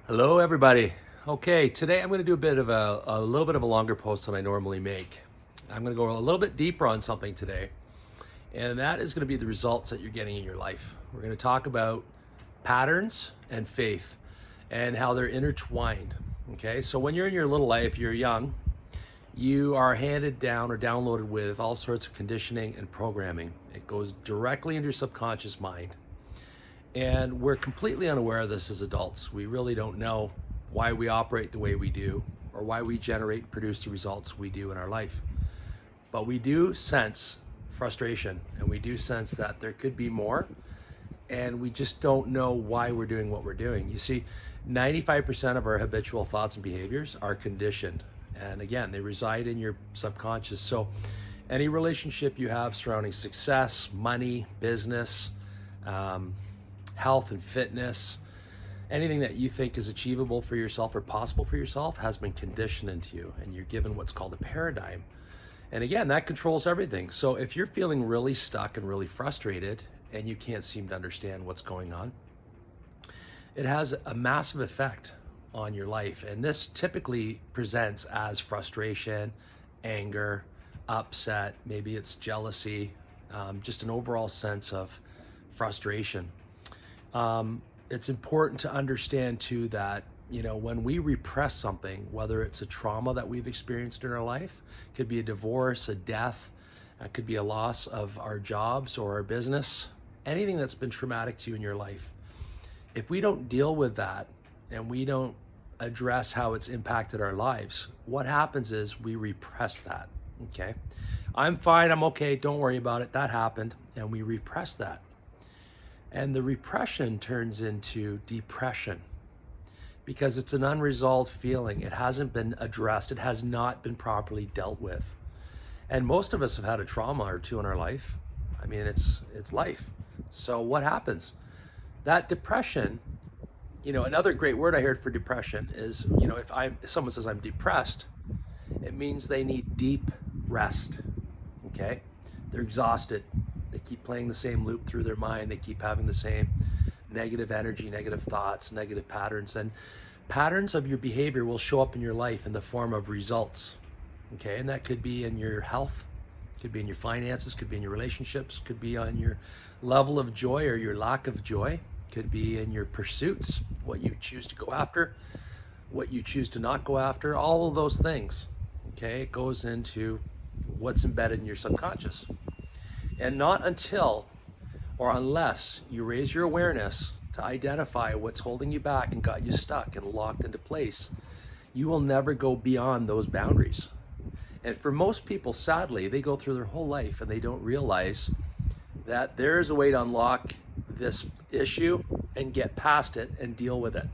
Hello, everybody. Okay, today I'm going to do a little bit of a longer post than I normally make. I'm going to go a little bit deeper on something today, and that is going to be the results that you're getting in your life. We're going to talk about patterns and faith and how they're intertwined. Okay, so when you're in your little life, you're young, you are handed down or downloaded with all sorts of conditioning and programming. It goes directly into your subconscious mind. And we're completely unaware of this as adults. We really don't know why we operate the way we do or why we generate and produce the results we do in our life. But we do sense frustration, and we do sense that there could be more, and we just don't know why we're doing what we're doing. You see, 95% of our habitual thoughts and behaviors are conditioned. And again, they reside in your subconscious. So any relationship you have surrounding success, money, business, health and fitness, anything that you think is achievable for yourself or possible for yourself has been conditioned into you, and you're given what's called a paradigm. And again, that controls everything. So if you're feeling really stuck and really frustrated and you can't seem to understand what's going on, it has a massive effect on your life. And this typically presents as frustration, anger, upset, maybe it's jealousy, just an overall sense of frustration. It's important to understand too that, when we repress something, whether it's a trauma that we've experienced in our life, could be a divorce, a death, it could be a loss of our jobs or our business, anything that's been traumatic to you in your life. If we don't deal with that and we don't address how it's impacted our lives, what happens is we repress that. Okay. I'm fine. I'm okay. Don't worry about it. That happened. And we repress that. And the repression turns into depression because it's an unresolved feeling. It hasn't been addressed. It has not been properly dealt with. And most of us have had a trauma or two in our life. I mean, it's life. So what happens? That depression, another great word I heard for depression is, if someone says I'm depressed, it means they need deep rest. Okay? They're exhausted. They keep playing the same loop through their mind. They keep having the same negative energy, negative thoughts, negative patterns. And patterns of your behavior will show up in your life in the form of results. Okay, and that could be in your health, could be in your finances, could be in your relationships, could be on your level of joy or your lack of joy, could be in your pursuits, what you choose to go after, what you choose to not go after, all of those things. Okay, it goes into what's embedded in your subconscious. And not until or unless you raise your awareness to identify what's holding you back and got you stuck and locked into place, you will never go beyond those boundaries. And for most people, sadly, they go through their whole life and they don't realize that there's a way to unlock this issue and get past it and deal with it.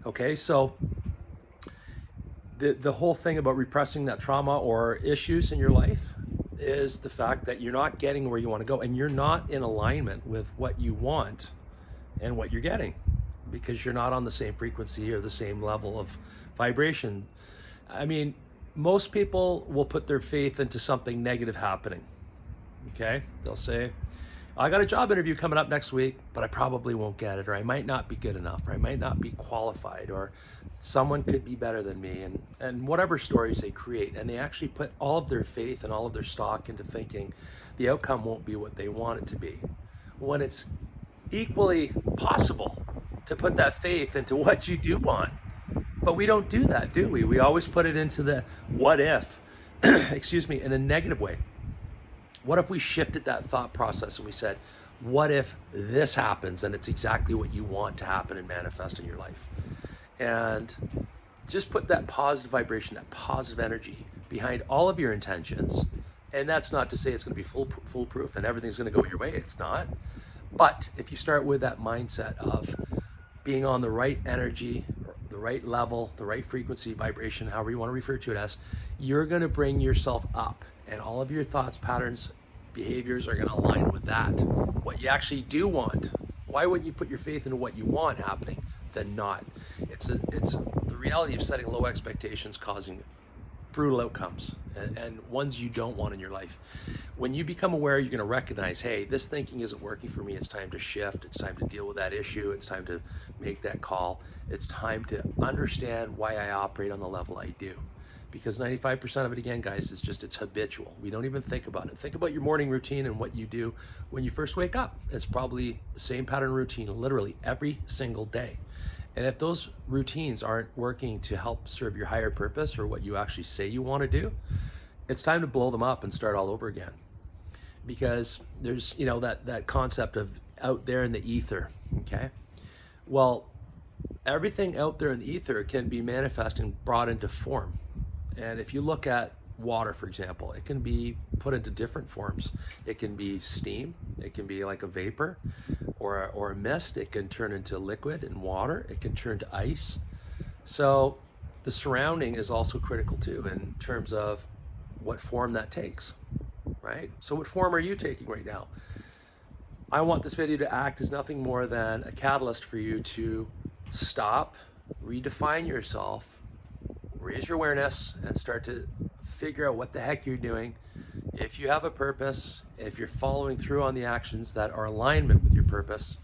Okay, so the whole thing about repressing that trauma or issues in your life is the fact that you're not getting where you want to go, and you're not in alignment with what you want and what you're getting, because you're not on the same frequency or the same level of vibration. I mean, most people will put their faith into something negative happening. Okay, they'll say, I got a job interview coming up next week, but I probably won't get it, or I might not be good enough, or I might not be qualified, or someone could be better than me, and whatever stories they create. And they actually put all of their faith and all of their stock into thinking the outcome won't be what they want it to be, when it's equally possible to put that faith into what you do want. But we don't do that, do we? We always put it into the what if, excuse me, in a negative way. What if we shifted that thought process and we said, what if this happens and it's exactly what you want to happen and manifest in your life? And just put that positive vibration, that positive energy behind all of your intentions. And that's not to say it's going to be foolproof and everything's going to go your way. It's not. But if you start with that mindset of being on the right energy, the right level, the right frequency, vibration, however you want to refer to it as, you're going to bring yourself up. And all of your thoughts, patterns, behaviors are going to align with that. What you actually do want. Why wouldn't you put your faith into what you want happening than not? It's the reality of setting low expectations causing brutal outcomes and ones you don't want in your life. When you become aware, you're going to recognize, hey, this thinking isn't working for me. It's time to shift. It's time to deal with that issue. It's time to make that call. It's time to understand why I operate on the level I do. Because 95% of it, again, guys, it's habitual. We don't even think about it. Think about your morning routine and what you do when you first wake up. It's probably the same pattern routine literally every single day. And if those routines aren't working to help serve your higher purpose or what you actually say you want to do, it's time to blow them up and start all over again. Because there's, that concept of out there in the ether, okay? Well, everything out there in the ether can be manifested and brought into form. And if you look at water, for example, it can be put into different forms. It can be steam, it can be like a vapor or a mist, it can turn into liquid and water, it can turn to ice. So the surrounding is also critical too in terms of what form that takes, right? So what form are you taking right now? I want this video to act as nothing more than a catalyst for you to stop, redefine yourself, raise your awareness, and start to figure out what the heck you're doing. If you have a purpose, if you're following through on the actions that are in alignment with your purpose,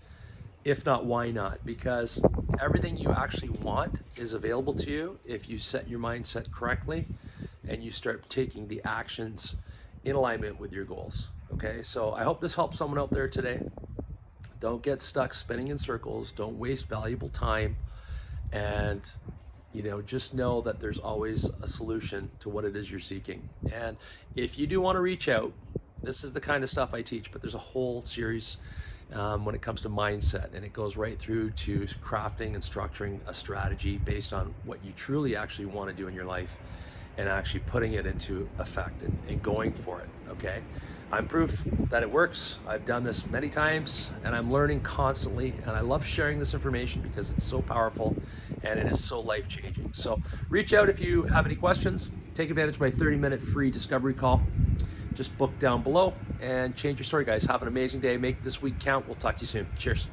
if not, why not? Because everything you actually want is available to you if you set your mindset correctly and you start taking the actions in alignment with your goals. Okay, so I hope this helps someone out there today. Don't get stuck spinning in circles. Don't waste valuable time. And just know that there's always a solution to what it is you're seeking. And if you do want to reach out, this is the kind of stuff I teach, but there's a whole series when it comes to mindset, and it goes right through to crafting and structuring a strategy based on what you truly actually want to do in your life and actually putting it into effect and going for it, okay? I'm proof that it works. I've done this many times and I'm learning constantly, and I love sharing this information because it's so powerful and it is so life-changing. So reach out if you have any questions. Take advantage of my 30-minute free discovery call. Just book down below and change your story, guys. Have an amazing day. Make this week count. We'll talk to you soon. Cheers.